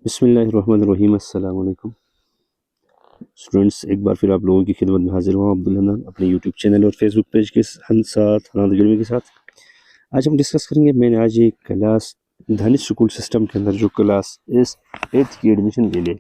बिस्मिल्लाहिर्रहमानिर्रहीम। अस्सलाम वालेकुम स्टूडेंट्स, एक बार फिर आप लोगों की खिदमत में हाजिर हुआ अब्दुल हन्नान अपने यूट्यूब चैनल और फेसबुक पेज के साथ हन्नान अकेडमी के साथ। आज हम डिस्कस करेंगे, मैंने आज एक क्लास दानिश स्कूल सिस्टम के अंदर जो क्लास इस 8th की एडमिशन के लिए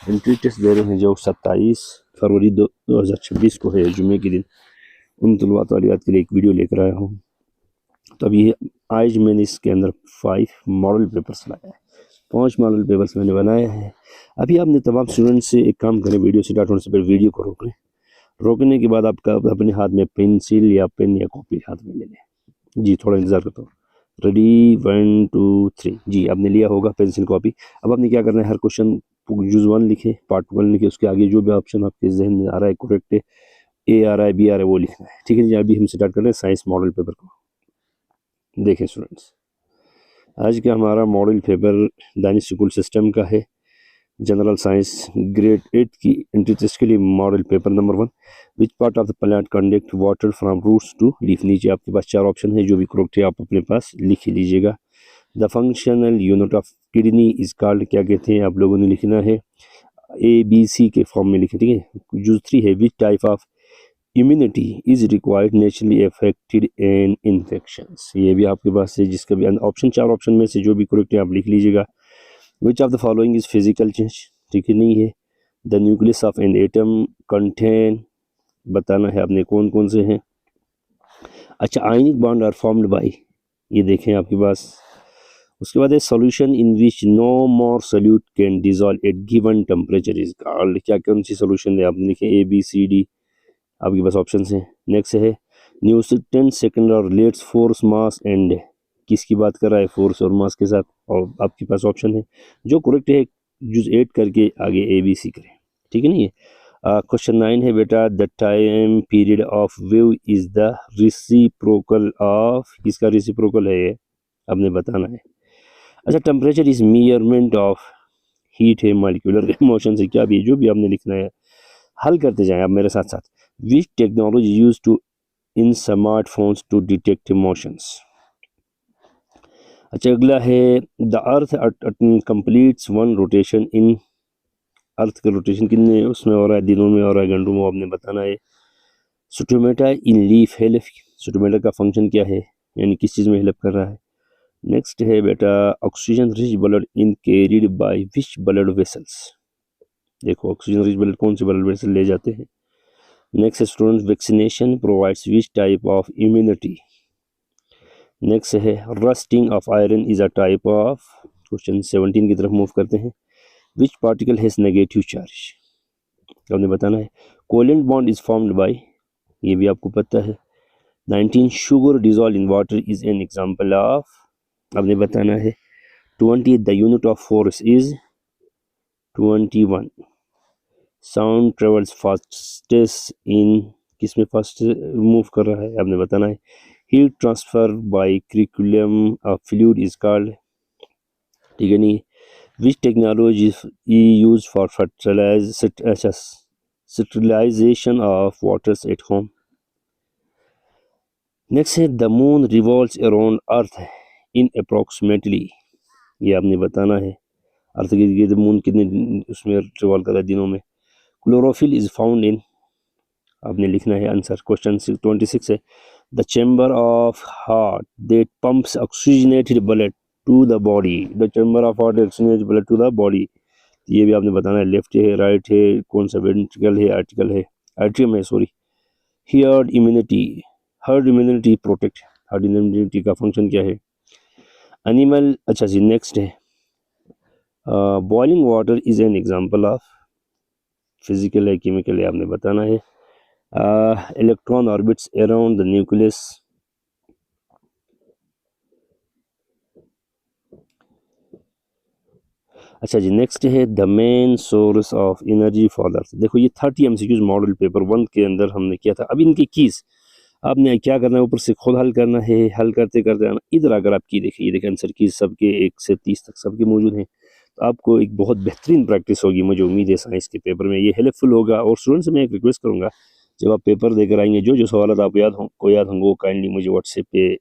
एंट्री टेस्ट दे रहे हैं, जो 27 फरवरी 2026 को है, जुम्मे के दिन, उन तलबा तालिबात के लिए एक वीडियो लेकर आया हूँ। तो अभी आज मैंने इसके अंदर 5 मॉडल पेपर्स लाया है, 5 मॉडल पेपर्स मैंने बनाए हैं। अभी आपने तमाम स्टूडेंट्स से एक काम करें, वीडियो स्टार्ट होने से पहले वीडियो को रोक लें। रोकने के बाद आपका अपने हाथ में पेंसिल या पेन या कॉपी हाथ में ले लें। जी, थोड़ा इंतज़ार करता हूँ। रेडी, 1 2 3। जी, आपने लिया होगा पेंसिल कॉपी। अब आपने क्या करना है, हर क्वेश्चन यूज़ 1 लिखे, पार्ट 1 लिखे, उसके आगे जो भी ऑप्शन आपके जहन में आ रहा है, करेक्ट है, ए आ रहा है, बी आ रहा है, वो लिखना है। ठीक है जी। अभी हम स्टार्ट कर रहे हैं साइंस मॉडल पेपर को। देखें स्टूडेंट्स, आज का हमारा model paper Danish school system का है, जनरल साइंस ग्रेड 8 की एंट्री टेस्ट के लिए model paper number 1। Which part of the plant conduct water from roots to leaf. नीचे आपके पास 4 ऑप्शन है, जो भी करेक्ट है आप अपने पास लिख लीजिएगा। The functional unit of kidney is called, क्या कहते हैं आप लोगों ने लिखना है, ABC के फॉर्म में लिखे। ठीक है। जो 3 है, विच type of immunity is required naturally affected in infections. ये भी आपके पास है, जिसका भी ऑप्शन 4 ऑप्शन में से जो भी करेक्ट है आप लिख लीजिएगा। Which of the following is physical change, ठीक है, नहीं है। The nucleus of an atom contain, बताना है आपने कौन कौन से हैं। अच्छा, ionic bond are formed by, ये देखें आपके पास। उसके बाद है solution in which no more solute can dissolve at given temperature is called, क्या कौन सी सोल्यूशन है आपने लिखे, ABCD आपके पास ऑप्शन है। नेक्स्ट है न्यूटन सेकंड और रिलेट्स फोर्स मास एंड, किसकी बात कर रहा है, फोर्स और मास के साथ, और आपके पास ऑप्शन है। जो करेक्ट है यूज 8 करके आगे ABC करें। ठीक है, नहीं है। क्वेश्चन 9 है बेटा, the time period of wave is the reciprocal of, किसका रेसिप्रोकल है ये आपने बताना है। अच्छा, temperature is measurement of heat है, मॉलिक्यूलर मोशन से, क्या भी जो भी आपने लिखना है हल करते जाएं आप मेरे साथ साथ। Which technology use to in smartphones to detect emotions. अच्छा, अगला है the earth completes 1 rotation in, earth का रोटेशन कितने उसमें हो रहा है, दिनों में हो रहा है, घंटों में, आपने बताना है। स्टोमेटा इन लीफ हेल्प, स्टोमेटा का फंक्शन क्या है, यानी किस चीज़ में हेल्प कर रहा है। नेक्स्ट है बेटा, oxygen rich blood in carried by which blood vessels. देखो, ऑक्सीजन रिच ब्लड कौन से ब्लड वेसल ले जाते हैं। Next student, vaccination provides which type of immunity. Next है rusting of iron is a type of, question 17 की तरफ move करते हैं। Which particle has negative charge, आपने बताना है। Covalent bond is formed by, ये भी आपको पता है। 19 sugar dissolve in water is an example of, आपने बताना है। 20 the unit of force is 21। Sound travels fastest इन, किस में फास्ट मूव कर रहा है आपने बताना है। Heat transfer by circulation of fluid is called, ठीक है, नहीं। Which technology use for sterilisation of waters at home. Next है the moon revolves around earth in approximately, ये आपने बताना है। अर्थ के मून कितने उसमें रिवॉल्व कर रहा है दिनों में। क्लोरोफिल इज फाउंड इन, आपने लिखना है आंसर। क्वेश्चन 26 है the chamber of heart that pumps oxygenated blood to the body, the chamber of heart oxygenated blood to the body, ये भी आपने बताना है। लेफ्ट है, राइट है, कौन सा वेंट्रिकल है, आर्टिकल है, आर्ट्रियम है, sorry. Herd immunity, herd immunity protect, herd immunity का फंक्शन क्या है। एनिमल, अच्छा जी, नेक्स्ट है boiling water is an example of, physical है, केमिकल है, आपने बताना है। Electron orbits around the nucleus, अच्छा जी, नेक्स्ट है the main source of energy for earth. देखो, ये 30 MCQs मॉडल पेपर 1 के अंदर हमने किया था। अब इनकी कीज आपने क्या करना है, ऊपर से खुद हल करना है, हल करते करते आना। इधर अगर आप की देखिए, ये देखिए आंसर कीज सबके 1 से 30 तक सबके मौजूद हैं, तो आपको एक बहुत बेहतरीन प्रैक्टिस होगी। मुझे उम्मीद है साइंस के पेपर में ये हेल्पफुल होगा। और स्टूडेंट्स से मैं एक रिक्वेस्ट करूँगा, जब आप पेपर देकर आएंगे, जो जो सवाल आप याद होंगे वो काइंडली मुझे व्हाट्सएप पे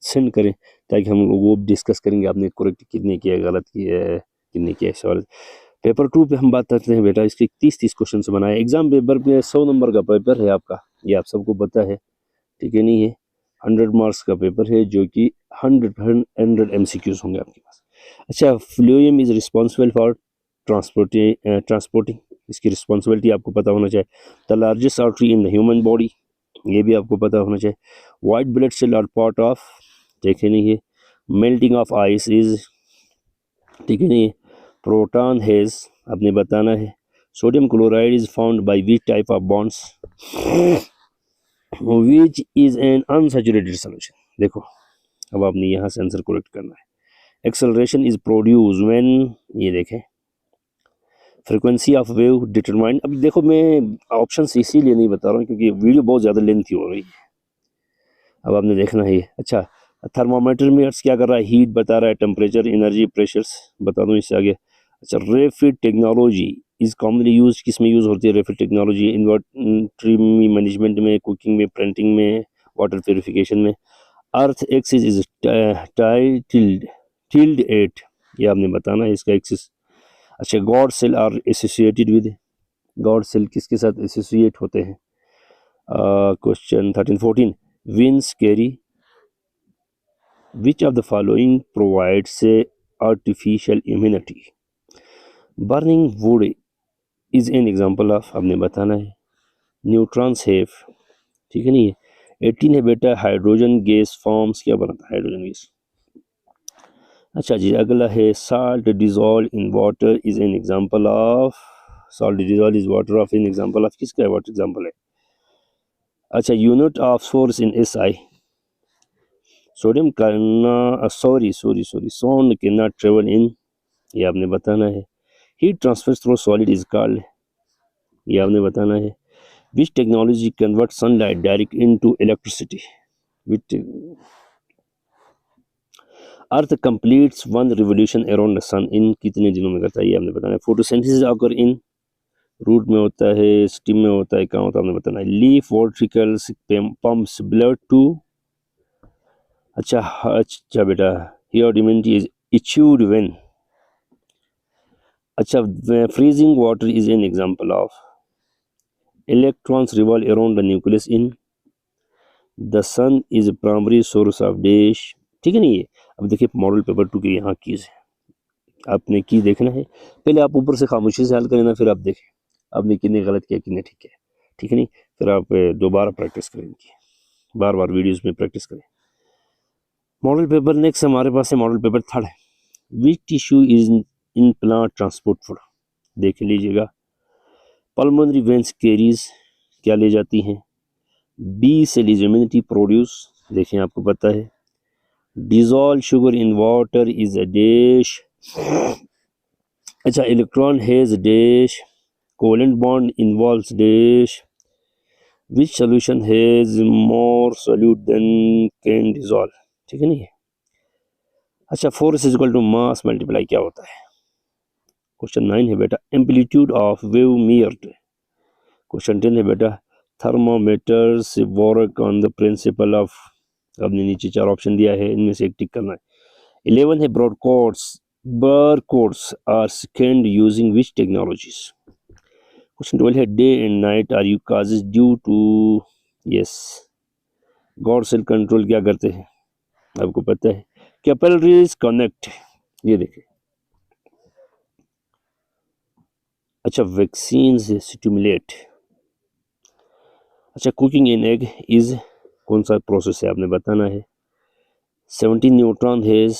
सेंड करें, ताकि हम लोग वो डिस्कस करेंगे आपने करेक्ट कितने किया है, गलत किया है, कितने किया सवाल। पेपर 2 पे हम बात करते हैं बेटा, इसके 30 क्वेश्चन से बनाए। एग्जाम पेपर पे 100 नंबर का पेपर है आपका, ये आप सबको पता है, ठीक है नहीं है। 100 मार्क्स का पेपर है जो कि 100 MCQs होंगे आपके पास। अच्छा, phloem is responsible for transporting, इसकी रिस्पॉन्सिबिलिटी आपको पता होना चाहिए। The largest artery in the human body, ये भी आपको पता होना चाहिए। White blood cell are part of, देखे नहीं है। मेल्टिंग ऑफ आइस इज, ठीक है नहीं। प्रोटॉन हेज आपने बताना है। Sodium chloride is found by which type of bonds, which is an unsaturated solution. देखो अब आपने यहाँ से आंसर करेक्ट करना है। एक्सेलरेशन इज प्रोड्यूस व्हेन, ये देखें। फ्रीक्वेंसी ऑफ वेव डिटरमाइंड, अब देखो मैं ऑप्शंस इसीलिए नहीं बता रहा हूँ क्योंकि वीडियो बहुत ज़्यादा लेंथी हो रही है, अब आपने देखना है ये। अच्छा, थर्मामीटर में क्या कर रहा है, हीट बता रहा है, टेम्परेचर, एनर्जी, प्रेशर्स बता दूँ इससे आगे। अच्छा, RFID technology is commonly use, किस में यूज़ होती है रेफिड टेक्नोलॉजी? इन्वेंट्री मैनेजमेंट में, कुकिंग में, प्रिंटिंग में, वाटर प्योरिफिकेशन में। Earth axis is tilted at, ये आपने बताना है इसका एक्सिस। अच्छा, guard cell are associated with, guard cell किसके साथ एसोसिएट होते हैं? Question 13-14, winds carry which of the following provides artificial immunity? Burning wood is an example of, आपने बताना है। न्यूट्रॉन्स हैव, ठीक है नहीं। 18 है बेटा, हाइड्रोजन गैस फॉर्म्स, क्या बनाता है हाइड्रोजन गैस? अच्छा जी, अगला है salt dissolve in water is an example of, salt dissolve is water of an example of, किसका है वाटर एग्जाम्पल है? अच्छा, unit of source in SI, sodium करना, sorry sound can not travel in, ये आपने बताना है। Heat transfer through solid is called, ये आपने बताना है। Which technology convert sunlight direct into electricity? Which earth completes one revolution around the sun in कितने दिनों में करता है? ये आपने बताना है। फोटोसिंथेसिस अगर इन रूट में होता है, स्टीम में होता है, कहाँ होता है आपने बताना है। Left ventricles pumps blood to, अच्छा बेटा, herd immunity is issued when. अच्छा, freezing water is an example of. Electrons revolve around the nucleus in, the sun is primary source of dash, ठीक है नहीं ये। अब देखिए मॉडल पेपर 2 के यहाँ कीज है, आपने की देखना है। पहले आप ऊपर से खामोशी से हल करें ना, फिर आप देखें आपने कितने गलत किया कितने ठीक किया, ठीक है नहीं। फिर आप दोबारा प्रैक्टिस करें इनकी, बार बार वीडियोस में प्रैक्टिस करें। मॉडल पेपर नेक्स्ट हमारे पास है, मॉडल पेपर 3 है। Which tissue is in plant transport food, देख लीजिएगा। पल्मोनरी वेंस कैरीज क्या ले जाती हैं? B cell is immunity produce, देखें आपको पता है। Dissolve sugar in water is a dash, अच्छा, electron has dash, covalent bond involves dash, which solution has more solute than can dissolve, ठीक है नहीं। अच्छा, force is equal to mass multiply क्या होता है? क्वेश्चन 9 है बेटा, amplitude of wave measured. Question 10 है बेटा, thermometers work on the principle of, आपने नीचे 4 ऑप्शन दिया है, इनमें से एक टिक करना है। 11 है barcodes are scanned using which technologies? Question 12 है, day and night are you causes due to, yes, guard cell control क्या करते हैं आपको पता है। कैपिलरीज कनेक्ट, ये देखें। अच्छा, वैक्सीन स्टिमुलेट। अच्छा, कुकिंग इन एग इज कौन सा प्रोसेस है आपने बताना है। 17 neutron has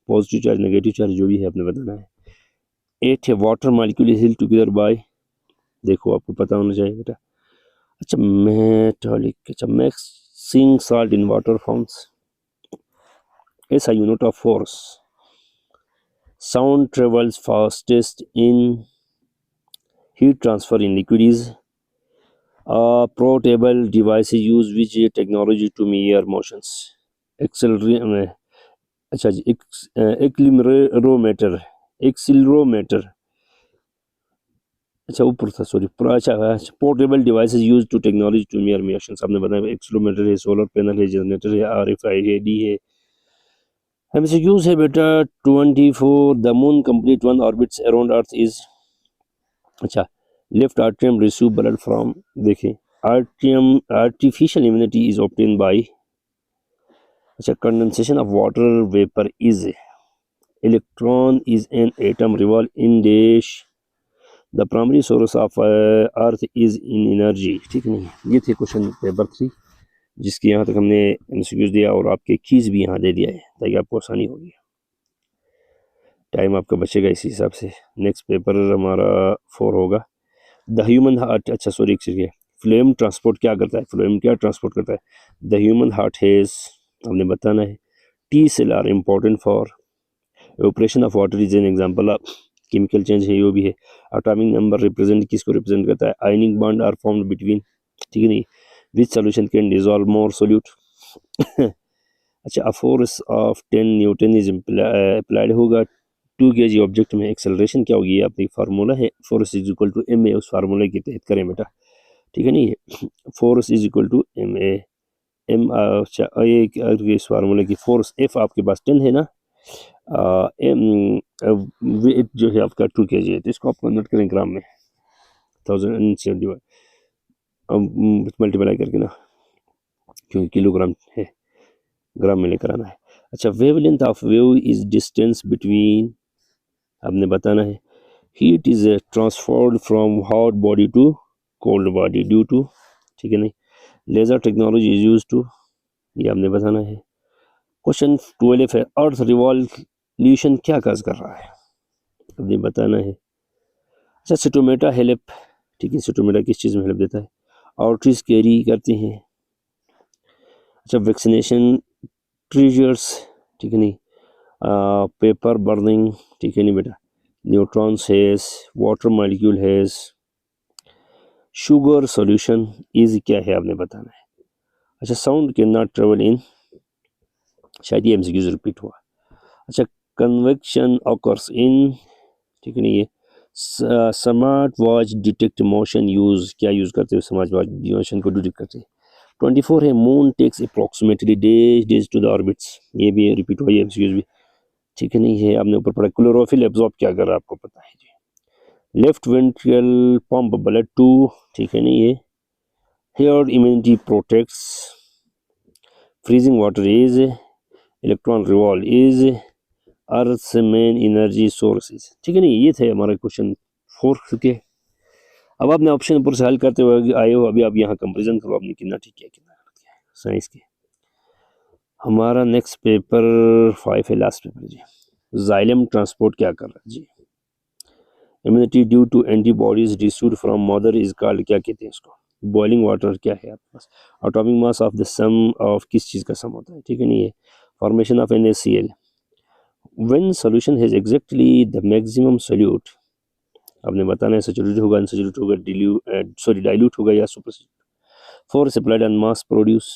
positive charge negative charge जो भी है आपने बताना है। 8 है, water molecule is held together by, देखो आपको पता होना चाहिए बेटा। अच्छा, मेटालिक, अच्छा, mixing salt in water forms ऐसा unit of force. Sound travels fastest in heat transfer in liquid is portable device use which technology to measure motions. एक्सेलरी, अच्छा जी, एक्सिलरोमीटर, एक्सिलरोमीटर, अच्छा ऊपर था सॉरी, अच्छा, portable devices use to technology to measure motions, आपने बताया। Accelerometer है, सोलर पैनल है, जनरेटर है, RFID है, MCQs है बेटा 24. The moon complete one orbits around earth is, अच्छा, left atrium receive blood from, देखिए atrium artificial immunity is obtain by, अच्छा, condensation of water vapour is, electron is an atom revolve in dash, the primary source of earth is in energy, ठीक नहीं। ये थे question paper 3 जिसके यहाँ तक हमने एमसीक्यूज दिया और आपके कीज भी यहाँ दे दिया है ताकि आपको आसानी होगी, टाइम आपका बचेगा इसी हिसाब से। नेक्स्ट पेपर हमारा 4 होगा द ह्यूमन हार्ट, अच्छा सॉरी एक सेकेंड, फ्लोएम ट्रांसपोर्ट क्या करता है, फ्लोएम क्या ट्रांसपोर्ट करता है, द ह्यूमन हार्ट हैज़, हमने बताना है T cell are important for operation of water is an example of chemical change है, वो भी है। एटॉमिक नंबर रिप्रेजेंट किसको रिप्रेजेंट करता है, ionic bond are formed between, ठीक है नहीं, which solution can dissolve more solute अच्छा, a force of 10 newton is applied होगा 2 kg ऑब्जेक्ट में, एक्सेलरेशन क्या होगी, आपकी फार्मूला है force is equal to M A, उस फार्मूले के तहत करें बेटा, ठीक है नहीं, force is equal to M A, M, अच्छा ये इस फार्मूले की फोर्स एफ आपके पास 10 है ना, एम वेट जो है आपका 2 kg है, तो इसको आप कन्वर्ट करें ग्राम में, 1070 मल्टीप्लाई करके ना, क्योंकि किलोग्राम है, ग्राम में लेकर आना है। अच्छा, wavelength of wave is distance between, आपने बताना है heat is transferred from hot body to cold body due to, ठीक है नहीं, laser technology is use to, ये आपने बताना है। क्वेश्चन 12 है अर्थ रिवॉल्यूशन क्या काज कर रहा है, आपने बताना है। अच्छा, सिटोमेटा हेल्प, ठीक है, सिटोमेटा किस चीज़ में हेल्प देता है, आर्टरीज कैरी करते हैं। अच्छा, वैक्सीनेशन ट्रीजर्स, ठीक है नहीं, पेपर बर्निंग, ठीक है नहीं बेटा, neutrons has, water molecule has, sugar solution is क्या है आपने बताना है। अच्छा, साउंड कैन नॉट ट्रेवल इन, शायद ये एमसीक्यूज रिपीट हुआ। अच्छा, कन्वेक्शन ऑकर्स इन, ठीक है नहीं, ये smart watch detect motion use, क्या यूज करते हैं स्मार्ट वॉच मोशन को डिटेक्ट करते हैं। 24 है moon takes approximately days to the orbits, ये भी रिपीट हुआ, ये एमसीक्यूज भी, ठीक है नहीं है, आपने ऊपर पढ़ा क्लोरोफिल एब्जॉर्ब क्या कर रहा है आपको पता है जी। Left ventricle pump blood to, ठीक है नहीं, ये hair immunity protects, freezing water is, electron revolve is, earth main energy sources, ठीक है नहीं, ये थे हमारे क्वेश्चन 4 के। अब आपने ऑप्शन ऊपर से हल करते हुए आए हो, अभी आप यहाँ कंपेरिजन करो आपने कितना ठीक किया कितना गलत किया साइंस के। हमारा नेक्स्ट पेपर 5 है, लास्ट पेपर जी, जाइलम ट्रांसपोर्ट क्या कर रहा है जी, immunity due to antibodies received from mother is called, क्या कहते हैं इसको, बॉइलिंग वाटर क्या है आपके पास, atomic mass of the sum of किस चीज़ का सम होता है, ठीक है नहीं है, formation of NaCl, when solution has exactly the maximum solute, आपने बताना है सैचुरेटेड होगा, अनसैचुरेटेड होगा, डाइल्यूट होगा या super, force applied on mass produce,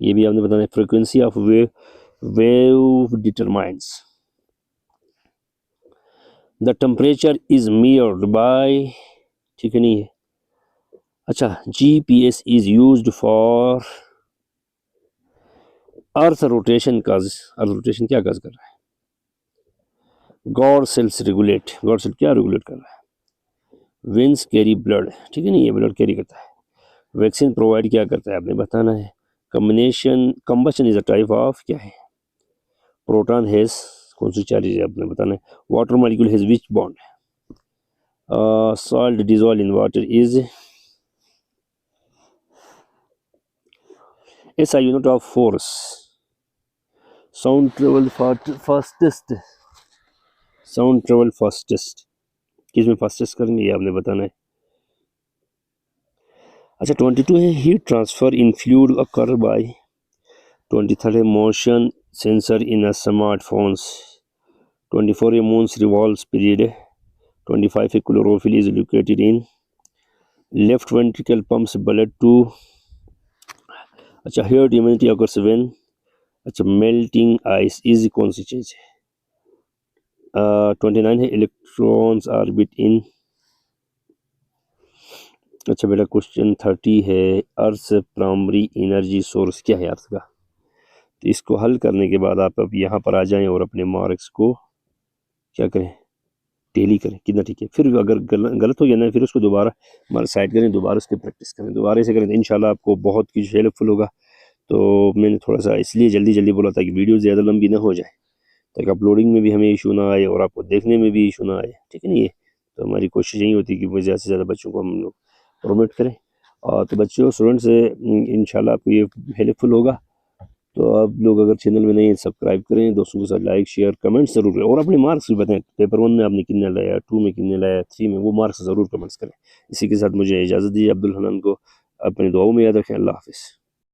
ये भी आपने बताना है। Frequency of wave determines the temperature is measured by, ठीक है नहीं है। अच्छा, GPS is used for earth rotation cause, earth rotation क्या काज कर रहा है, guard cells regulate, guard cell क्या रेगुलेट कर रहा है, वेंस कैरी ब्लड, ठीक है नहीं, ये ब्लड कैरी करता है। वैक्सीन प्रोवाइड क्या करता है आपने बताना है। Combustion is a type of क्या है, प्रोटॉन हैज, कौन सी चार्ज है आपने बताना है। Water molecule has which bond, salt dissolve in water is, SI unit of force, sound travel fastest, sound travel fastest, किस में फास्टेस्ट करेंगे ये आपने बताना है। अच्छा, 22 है heat transfer in fluid occur by, 23 है मोशन सेंसर इन स्मार्टफोन्स, 24 है मून्स रिवॉल्व्स पीरियड, 25 है chlorophyll is located in left ventricle pumps blood to, अच्छा, हर्ड इम्यूनिटी अकर्स व्हेन, अच्छा, मेल्टिंग आइस इज कौन सी चीज है। 29 है इलेक्ट्रॉन्स ऑर्बिट इन, अच्छा बेटा क्वेश्चन 30 है अर्थ प्राइमरी एनर्जी सोर्स क्या है अर्थ का, तो इसको हल करने के बाद आप अब यहाँ पर आ जाएं और अपने मार्क्स को क्या करें, टेली करें कितना ठीक है। फिर अगर गलत हो गया ना, फिर उसको दोबारा हमारा साइड करें, दोबारा उसकी प्रैक्टिस करें, दोबारा से करें, तो इंशाल्लाह आपको बहुत कुछ हेल्पफुल होगा। तो मैंने थोड़ा सा इसलिए जल्दी जल्दी बोला था कि वीडियो ज़्यादा लंबी ना हो जाए, ताकि अपलोडिंग में भी हमें इशू ना आए और आपको देखने में भी इशू ना आए, ठीक है नहीं है। तो हमारी कोशिश यही होती है कि ज़्यादा से ज़्यादा बच्चों को हम लोग प्रोमोट करें। और तो बच्चों स्टूडेंट्स इंशाल्लाह आपको ये हेल्पफुल होगा। तो आप लोग अगर चैनल में नहीं है सब्सक्राइब करें, दोस्तों के साथ लाइक शेयर कमेंट्स ज़रूर करें, और अपने मार्क्स भी बताएं, पेपर 1 में आपने कितने लाया, 2 में कितने लाया, 3 में, वो मार्क्स ज़रूर कमेंट्स करें। इसी के साथ मुझे इजाज़त दीजिए, अब्दुल हन्नान को अपनी दुआओं में याद रखें। अल्लाह हाफ़िज़।